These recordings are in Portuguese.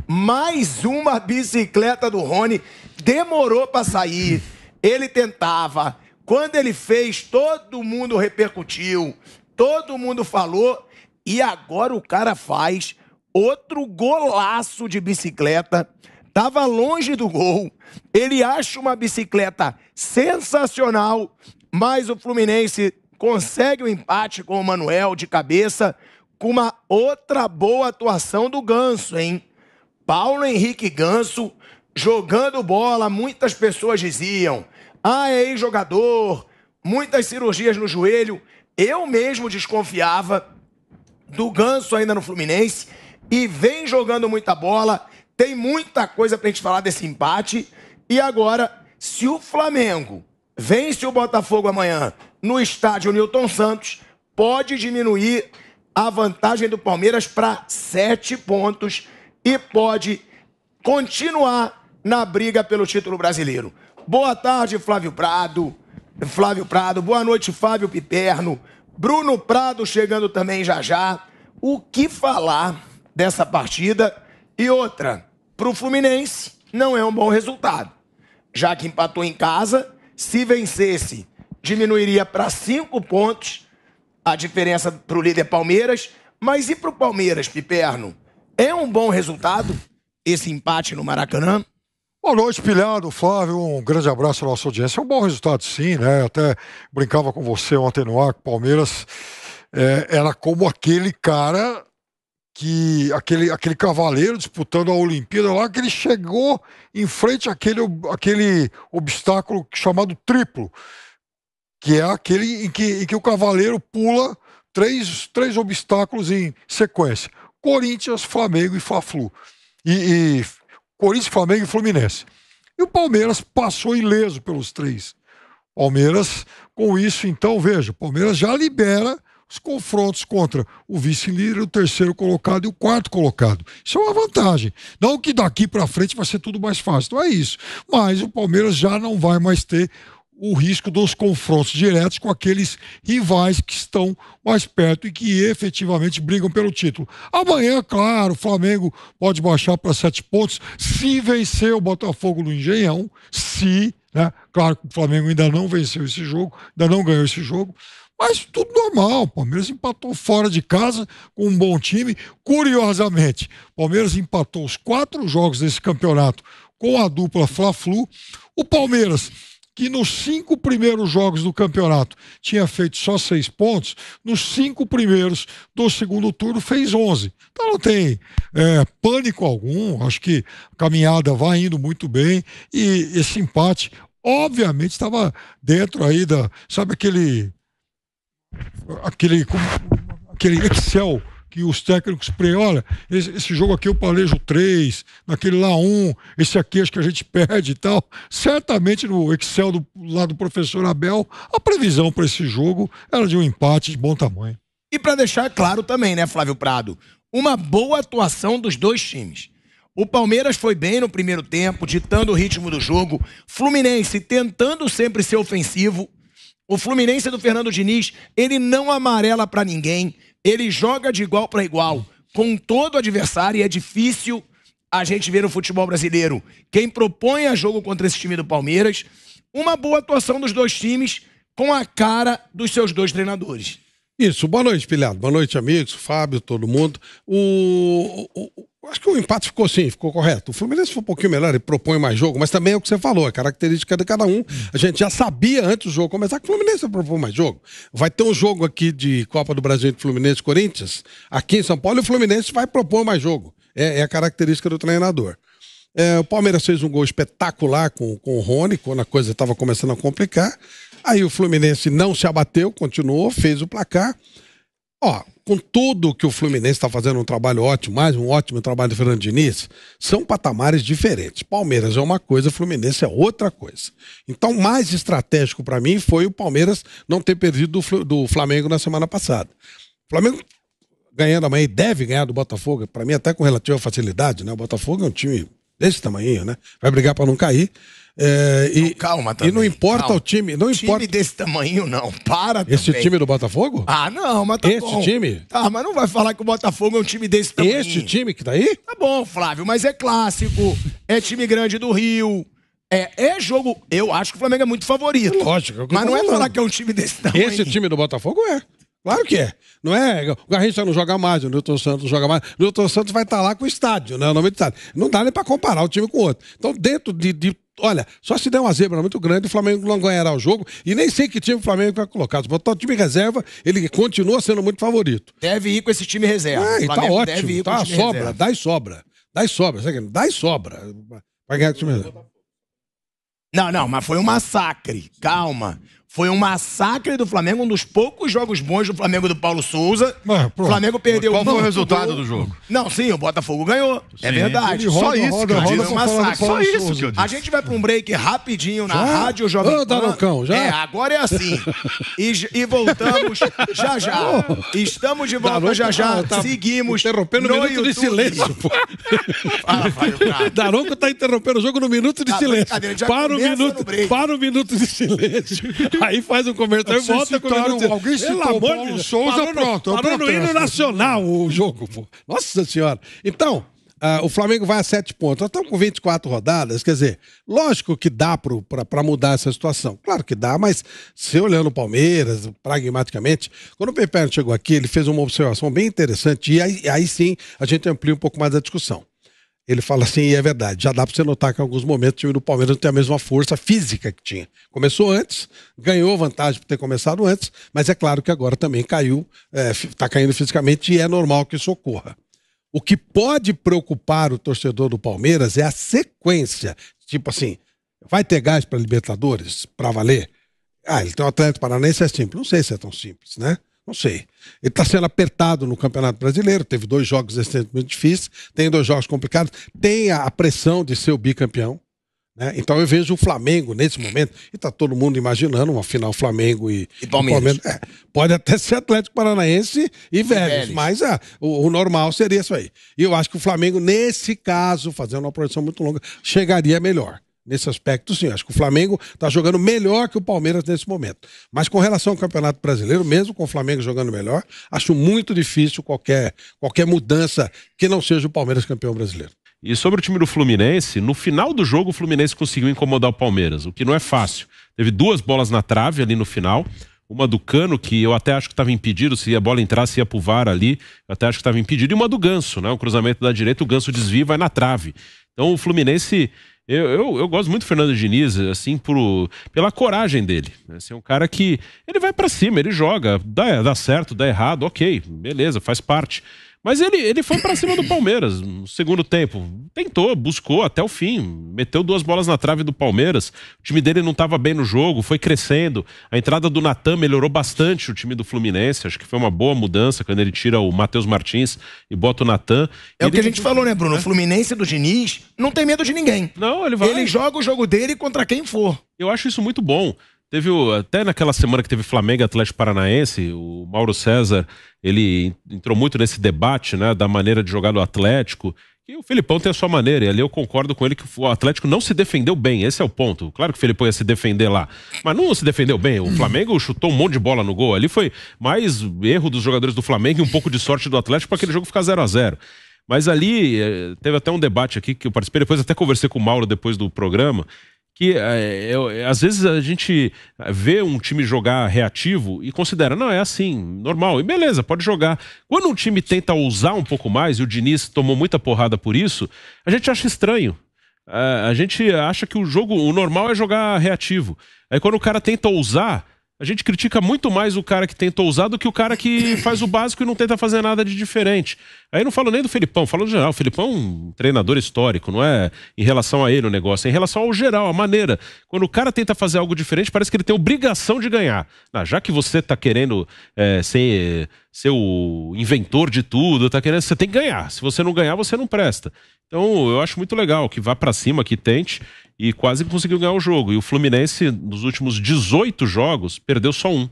Mais uma bicicleta do Rony. Demorou para sair. Ele tentava. Quando ele fez, todo mundo repercutiu. Todo mundo falou. E agora o cara faz outro golaço de bicicleta. Tava longe do gol. Ele acha uma bicicleta sensacional. Mas o Fluminense consegue o empate com o Manuel de cabeça. Com uma outra boa atuação do Ganso, hein? Paulo Henrique Ganso jogando bola. Muitas pessoas diziam: ah, é ex-jogador, muitas cirurgias no joelho. Eu mesmo desconfiava do Ganso ainda no Fluminense e vem jogando muita bola. Tem muita coisa pra gente falar desse empate. E agora, se o Flamengo vence o Botafogo amanhã no estádio Newton Santos, pode diminuir a vantagem do Palmeiras para 7 pontos e pode continuar na briga pelo título brasileiro. Boa tarde, Flávio Prado. Boa noite, Fábio Piperno. Bruno Prado chegando também já já. O que falar dessa partida? E outra, pro Fluminense não é um bom resultado. Já que empatou em casa, se vencesse, diminuiria para 5 pontos a diferença pro líder Palmeiras. Mas e pro Palmeiras, Piperno? É um bom resultado esse empate no Maracanã? Boa noite, Pilhado, Flávio, um grande abraço à nossa audiência. É um bom resultado, sim, né? Até brincava com você ontem no ar que o Palmeiras era como aquele cara aquele cavaleiro disputando a Olimpíada lá, que ele chegou em frente àquele obstáculo chamado triplo, que é aquele em que o cavaleiro pula três obstáculos em sequência: Corinthians, Flamengo e Fla-Flu. E Corinthians, Flamengo e Fluminense. E o Palmeiras passou ileso pelos três. Palmeiras, com isso, então, veja, o Palmeiras já libera os confrontos contra o vice-líder, o terceiro colocado e o quarto colocado. Isso é uma vantagem. Não que daqui para frente vai ser tudo mais fácil, não é isso. Mas o Palmeiras já não vai mais ter o risco dos confrontos diretos com aqueles rivais que estão mais perto e que efetivamente brigam pelo título. Amanhã, claro, o Flamengo pode baixar para 7 pontos se vencer o Botafogo no Engenhão, né? Claro que o Flamengo ainda não venceu esse jogo, ainda não ganhou esse jogo, mas tudo normal. O Palmeiras empatou fora de casa com um bom time. Curiosamente, o Palmeiras empatou os 4 jogos desse campeonato com a dupla Fla-Flu. O Palmeiras, que nos 5 primeiros jogos do campeonato tinha feito só 6 pontos, nos 5 primeiros do segundo turno fez 11. Então não tem pânico algum, acho que a caminhada vai indo muito bem e esse empate, obviamente, estava dentro aí sabe aquele Excel que os técnicos olha, esse jogo aqui eu planejo 3, naquele lá 1, esse aqui acho que a gente perde e tal. Certamente no Excel lá do professor Abel, a previsão para esse jogo era de um empate de bom tamanho. E para deixar claro também, né, Flávio Prado, uma boa atuação dos dois times. O Palmeiras foi bem no primeiro tempo, ditando o ritmo do jogo. Fluminense tentando sempre ser ofensivo. O Fluminense do Fernando Diniz, ele não amarela para ninguém. Ele joga de igual para igual com todo adversário e é difícil a gente ver no futebol brasileiro quem propõe a jogo contra esse time do Palmeiras. Uma boa atuação dos dois times com a cara dos seus dois treinadores. Isso, boa noite, Pilhado. Boa noite, amigos, Fábio, todo mundo. Acho que o empate ficou correto. O Fluminense foi um pouquinho melhor, ele propõe mais jogo, mas também é o que você falou, a característica de cada um. A gente já sabia antes do jogo começar que o Fluminense propõe mais jogo. Vai ter um jogo aqui de Copa do Brasil entre Fluminense e Corinthians, aqui em São Paulo, e o Fluminense vai propor mais jogo. É a característica do treinador. O Palmeiras fez um gol espetacular com o Rony, quando a coisa estava começando a complicar. Aí o Fluminense não se abateu, continuou, fez o placar. Com tudo que o Fluminense está fazendo um trabalho ótimo, mais um ótimo trabalho do Fernando Diniz, são patamares diferentes. Palmeiras é uma coisa, Fluminense é outra coisa. Então, mais estratégico para mim foi o Palmeiras não ter perdido do Flamengo na semana passada. O Flamengo ganhando amanhã e deve ganhar do Botafogo, para mim até com relativa facilidade, né? O Botafogo é um time Desse tamanho, né? Vai brigar para não cair. Calma também. E não importa calma. o time. Não importa. Time desse tamanho, não. Para Esse também. time do Botafogo? Ah, não, mas tá Esse bom. time? Tá, mas não vai falar que o Botafogo é um time desse tamanho. Esse time que tá aí? Tá bom, Flávio, mas é clássico, é time grande do Rio. É jogo. Eu acho que o Flamengo é muito favorito. Lógico. É o que eu Mas tô não é falando. falar que é um time desse tamanho. Esse time do Botafogo é. Claro que é. Não é? O Garrincha não joga mais, o Newton Santos não joga mais. O Newton Santos vai estar lá com o estádio, né? O nome do estádio. Não dá nem pra comparar o time com o outro. Então, dentro de olha, só se der uma zebra muito grande, o Flamengo não ganhará o jogo. E nem sei que time o Flamengo vai colocar. Se botar o time reserva, ele continua sendo muito favorito. Deve ir com esse time reserva. E O tá Flamengo ótimo. deve ir com Tá, o time sobra, reserva. dá e sobra. Dá e sobra. Sabe? Dá e sobra. Vai ganhar o time reserva. Não, mas foi um massacre. Calma. Foi um massacre do Flamengo, um dos poucos jogos bons do Flamengo do Paulo Souza. O Flamengo perdeu. Qual foi o muito resultado gol. do jogo? Não, sim, o Botafogo ganhou. É verdade. Só isso que eu disse. Foi um massacre. Só isso que eu disse. A gente vai pra um break rapidinho na Rádio Jovem Ô, Daroncão, já? Agora é assim. E voltamos já. Estamos de volta já. Seguimos Interrompendo no um minuto de YouTube. silêncio, pô. Fala, Fábio Prado. Daronco tá interrompendo o jogo no minuto de Tá, silêncio. brincadeira, já Para começa no break. o minuto de silêncio. Aí faz um comercial e Vocês volta com o minuto de silêncio. alguém citou Pelo o amor Paulo de Deus. Souza, Parou no- pronto, eu Parou no hino protesto. nacional o jogo, pô. Nossa Senhora. Então, o Flamengo vai a 7 pontos. Nós estamos com 24 rodadas, quer dizer, lógico que dá para mudar essa situação. Claro que dá, mas se olhando o Palmeiras, pragmaticamente, quando o Pepe chegou aqui, ele fez uma observação bem interessante e aí sim a gente amplia um pouco mais a discussão. Ele fala assim, e é verdade, já dá para você notar que em alguns momentos o time do Palmeiras não tem a mesma força física que tinha. Começou antes, ganhou vantagem por ter começado antes, mas é claro que agora também caiu, está caindo fisicamente e é normal que isso ocorra. O que pode preocupar o torcedor do Palmeiras é a sequência. Tipo assim, vai ter gás para Libertadores, para valer? Ele tem um Atlético Paranaense, é simples. Não sei se é tão simples, né? Não sei. Ele está sendo apertado no Campeonato Brasileiro, teve 2 jogos extremamente difíceis, tem 2 jogos complicados, tem a pressão de ser o bicampeão. Né? Então eu vejo o Flamengo nesse momento, e está todo mundo imaginando uma final Flamengo e Palmeiras. Pode até ser Atlético Paranaense e Vélez, mas o normal seria isso aí. E eu acho que o Flamengo, nesse caso, fazendo uma projeção muito longa, chegaria melhor. Nesse aspecto, sim. Acho que o Flamengo está jogando melhor que o Palmeiras nesse momento. Mas com relação ao Campeonato Brasileiro, mesmo com o Flamengo jogando melhor, acho muito difícil qualquer mudança que não seja o Palmeiras campeão brasileiro. E sobre o time do Fluminense, no final do jogo o Fluminense conseguiu incomodar o Palmeiras, o que não é fácil. Teve 2 bolas na trave ali no final, uma do Cano, que eu até acho que estava impedido, se a bola entrasse ia pro VAR ali, eu até acho que estava impedido, e uma do Ganso, né? O cruzamento da direita, o Ganso desvia e vai na trave. Então o Fluminense... Eu gosto muito do Fernando Diniz, assim, pela coragem dele. Assim, é um cara que ele vai pra cima, ele joga, dá certo, dá errado, ok, beleza, faz parte. Mas ele foi pra cima do Palmeiras no segundo tempo. Tentou, buscou até o fim. Meteu 2 bolas na trave do Palmeiras. O time dele não estava bem no jogo, foi crescendo. A entrada do Natan melhorou bastante o time do Fluminense. Acho que foi uma boa mudança quando ele tira o Matheus Martins e bota o Natan. É o que a gente falou, né, Bruno? O Fluminense do Diniz não tem medo de ninguém. Não, ele vai. Ele joga o jogo dele contra quem for. Eu acho isso muito bom. Teve até naquela semana que teve Flamengo e Atlético Paranaense, o Mauro César, ele entrou muito nesse debate, né, da maneira de jogar do Atlético. E o Felipão tem a sua maneira, e ali eu concordo com ele que o Atlético não se defendeu bem, esse é o ponto. Claro que o Felipão ia se defender lá, mas não se defendeu bem. O Flamengo chutou um monte de bola no gol, ali foi mais erro dos jogadores do Flamengo e um pouco de sorte do Atlético para aquele jogo ficar 0-0. Mas ali teve até um debate aqui que eu participei, depois até conversei com o Mauro depois do programa, que às vezes a gente vê um time jogar reativo e considera, não, é assim, normal, e beleza, pode jogar. Quando um time tenta ousar um pouco mais, e o Diniz tomou muita porrada por isso, a gente acha estranho. A gente acha que o normal é jogar reativo. Aí quando o cara tenta ousar, a gente critica muito mais o cara que tenta ousar do que o cara que faz o básico e não tenta fazer nada de diferente. Aí não falo nem do Felipão, falo no geral. O Felipão é um treinador histórico, não é em relação a ele o negócio, é em relação ao geral, a maneira. Quando o cara tenta fazer algo diferente, parece que ele tem obrigação de ganhar. Já que você tá querendo ser o inventor de tudo, você tem que ganhar. Se você não ganhar, você não presta. Então eu acho muito legal que vá pra cima, que tente, e quase conseguiu ganhar o jogo. E o Fluminense, nos últimos 18 jogos, perdeu só 1.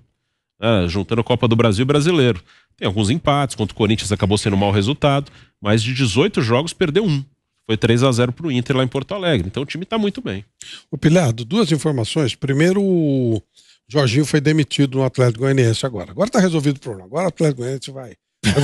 Juntando a Copa do Brasil e Brasileiro. Tem alguns empates, contra o Corinthians acabou sendo um mau resultado, mas de 18 jogos, perdeu 1. Foi 3-0 pro Inter lá em Porto Alegre. Então o time tá muito bem. O Pilhado, duas informações. Primeiro, o Jorginho foi demitido no Atlético Goianiense agora. Agora tá resolvido o problema. Agora o Atlético Goianiense vai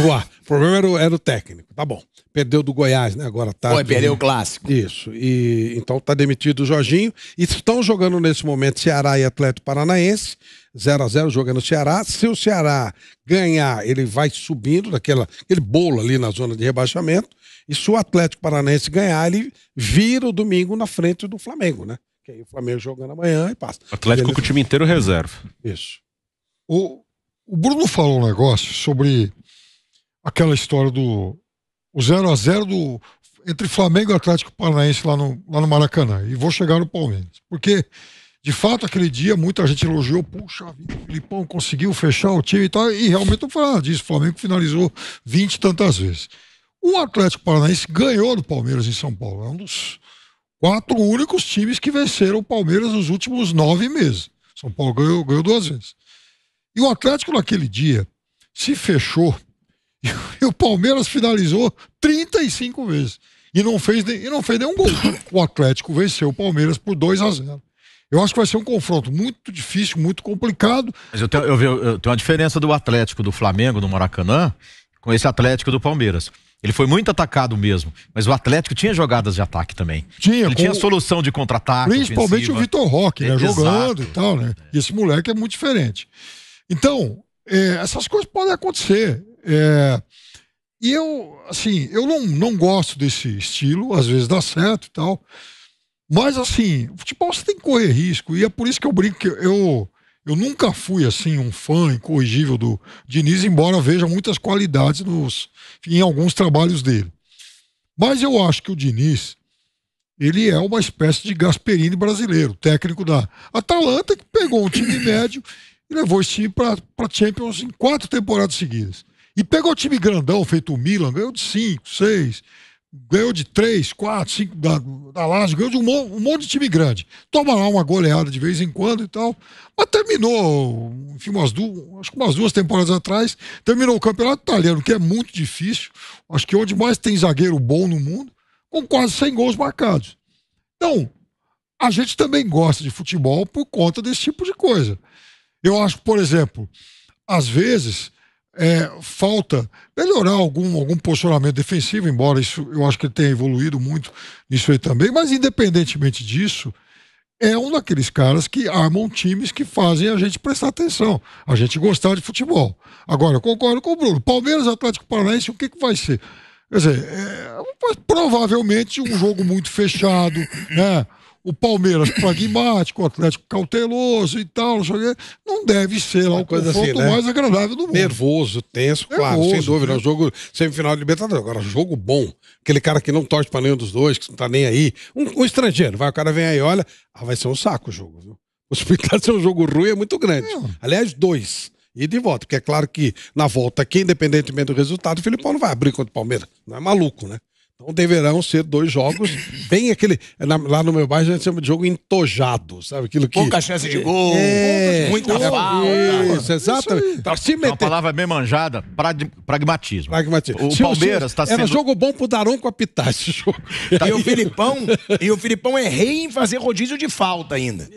voar. O problema era o técnico. Tá bom. Perdeu do Goiás, né? Agora tá. Perdeu o clássico. Isso. E então tá demitido o Jorginho. E estão jogando nesse momento Ceará e Atlético Paranaense. 0-0, joga no Ceará. Se o Ceará ganhar, ele vai subindo aquele bolo ali na zona de rebaixamento. E se o Atlético Paranaense ganhar, ele vira o domingo na frente do Flamengo, né? Que aí o Flamengo jogando amanhã e passa. Atlético com o time inteiro reserva. Isso. O Bruno falou um negócio sobre aquela história do 0-0 entre Flamengo e Atlético Paranaense lá no Maracanã. E vou chegar no Palmeiras. Porque, de fato, aquele dia muita gente elogiou. Puxa vida, o Filipão conseguiu fechar o time e tal. E realmente não foi nada disso. O Flamengo finalizou 20 e tantas vezes. O Atlético Paranaense ganhou do Palmeiras em São Paulo. É um dos 4 únicos times que venceram o Palmeiras nos últimos 9 meses. São Paulo ganhou 2 vezes. E o Atlético naquele dia se fechou e o Palmeiras finalizou 35 vezes. E não fez nenhum gol. O Atlético venceu o Palmeiras por 2-0. Eu acho que vai ser um confronto muito difícil, muito complicado. Mas eu tenho uma diferença do Atlético do Flamengo no Maracanã com esse Atlético do Palmeiras. Ele foi muito atacado mesmo, mas o Atlético tinha jogadas de ataque também. Ele tinha solução de contra-ataque. Principalmente ofensiva. O Vitor Roque, né? Exato. Jogando e tal, né? E esse moleque é muito diferente. Então, essas coisas podem acontecer. E eu não gosto desse estilo, às vezes dá certo e tal. Mas, assim, o futebol você tem que correr risco. E é por isso que eu brinco que eu nunca fui, assim, um fã incorrigível do Diniz, embora veja muitas qualidades em alguns trabalhos dele. Mas eu acho que o Diniz, ele é uma espécie de Gasperini brasileiro, técnico da Atalanta, que pegou um time médio e levou esse time para Champions em 4 temporadas seguidas. E pegou o time grandão, feito o Milan, ganhou de 5, 6... ganhou de 3, 4, 5 da Lazio, ganhou de um monte de time grande. Toma lá uma goleada de vez em quando e tal. Mas terminou, enfim, acho que umas 2 temporadas atrás, terminou o campeonato italiano, que é muito difícil. Acho que é onde mais tem zagueiro bom no mundo, com quase 100 gols marcados. Então, a gente também gosta de futebol por conta desse tipo de coisa. Eu acho que, por exemplo, às vezes falta melhorar algum posicionamento defensivo, embora isso eu acho que ele tenha evoluído muito nisso aí também, mas independentemente disso, é um daqueles caras que armam times que fazem a gente prestar atenção, a gente gostar de futebol. Agora, eu concordo com o Bruno, Palmeiras, Atlético Paranaense, o que vai ser? Quer dizer, provavelmente um jogo muito fechado, né? O Palmeiras pragmático, o Atlético cauteloso e tal, não deve ser lá o confronto assim, né? Mais agradável do mundo. Nervoso, tenso, claro, sem dúvida. É um jogo semifinal de Libertadores. Agora, jogo bom. Aquele cara que não torce pra nenhum dos dois, que não tá nem aí. Um estrangeiro, o cara vem aí e olha, vai ser um saco o jogo, viu? A possibilidade de ser um jogo ruim é muito grande. Aliás, 2. E de volta, porque é claro que na volta aqui, independentemente do resultado, o Filipão não vai abrir contra o Palmeiras. Não é maluco, né? Então deverão ser 2 jogos bem aquele... Lá no meu bairro a gente chama de jogo entojado, sabe? Aquilo que... Pouca chance de gol, muita falta. Isso, exatamente. É uma palavra bem manjada, pragmatismo. O Palmeiras está sendo... Era jogo bom pro Daronco apitar esse jogo. E o Filipão é rei em fazer rodízio de falta ainda.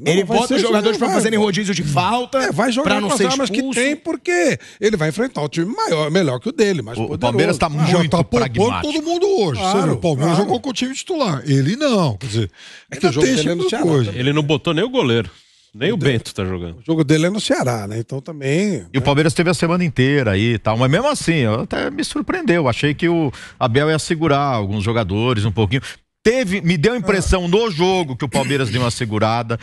Ele bota os jogadores para fazerem rodízio de falta, vai jogar pra não ser expulso. Que tem, porque ele vai enfrentar um time melhor que o dele, mais poderoso. O Palmeiras está muito pragmático. Todo mundo hoje. Claro, o Palmeiras jogou com o time titular. Ele não. Quer dizer, que o jogo dele é no Ceará. Ele não botou nem o goleiro. Nem o Bento tá jogando. O jogo dele é no Ceará, né? Então também... E o Palmeiras teve a semana inteira aí e tal. Mas mesmo assim, até me surpreendeu. Achei que o Abel ia segurar alguns jogadores um pouquinho. Me deu a impressão no jogo que o Palmeiras deu uma segurada.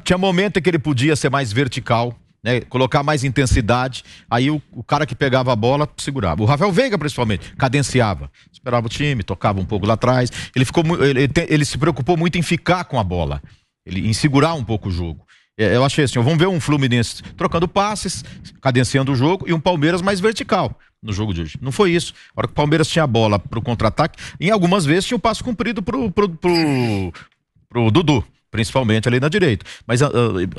Tinha momento em que ele podia ser mais vertical, né, colocar mais intensidade, aí o cara que pegava a bola segurava. O Rafael Veiga, principalmente, cadenciava, esperava o time, tocava um pouco lá atrás. Ele se preocupou muito em ficar com a bola, em segurar um pouco o jogo. Eu achei assim, vamos ver um Fluminense trocando passes, cadenciando o jogo, e um Palmeiras mais vertical no jogo de hoje. Não foi isso. A hora que o Palmeiras tinha a bola pro contra-ataque, em algumas vezes tinha o passo cumprido pro Dudu, principalmente ali na direita. Mas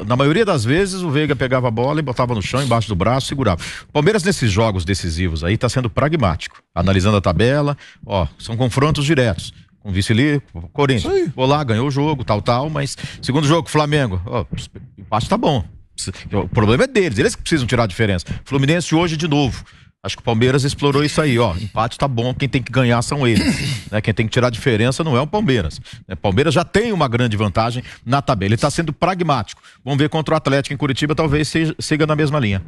na maioria das vezes o Veiga pegava a bola e botava no chão, embaixo do braço, segurava. O Palmeiras nesses jogos decisivos aí tá sendo pragmático, analisando a tabela, são confrontos diretos. com vice-líder, Corinthians. Vou lá, ganhou o jogo, tal, mas segundo jogo, Flamengo, ó, empate tá bom. O problema é deles, eles que precisam tirar a diferença. Fluminense hoje de novo. Acho que o Palmeiras explorou isso aí, ó. Empate tá bom, quem tem que ganhar são eles. Né? Quem tem que tirar a diferença não é o Palmeiras. O Palmeiras já tem uma grande vantagem na tabela. Ele tá sendo pragmático. Vamos ver contra o Atlético em Curitiba, talvez siga na mesma linha.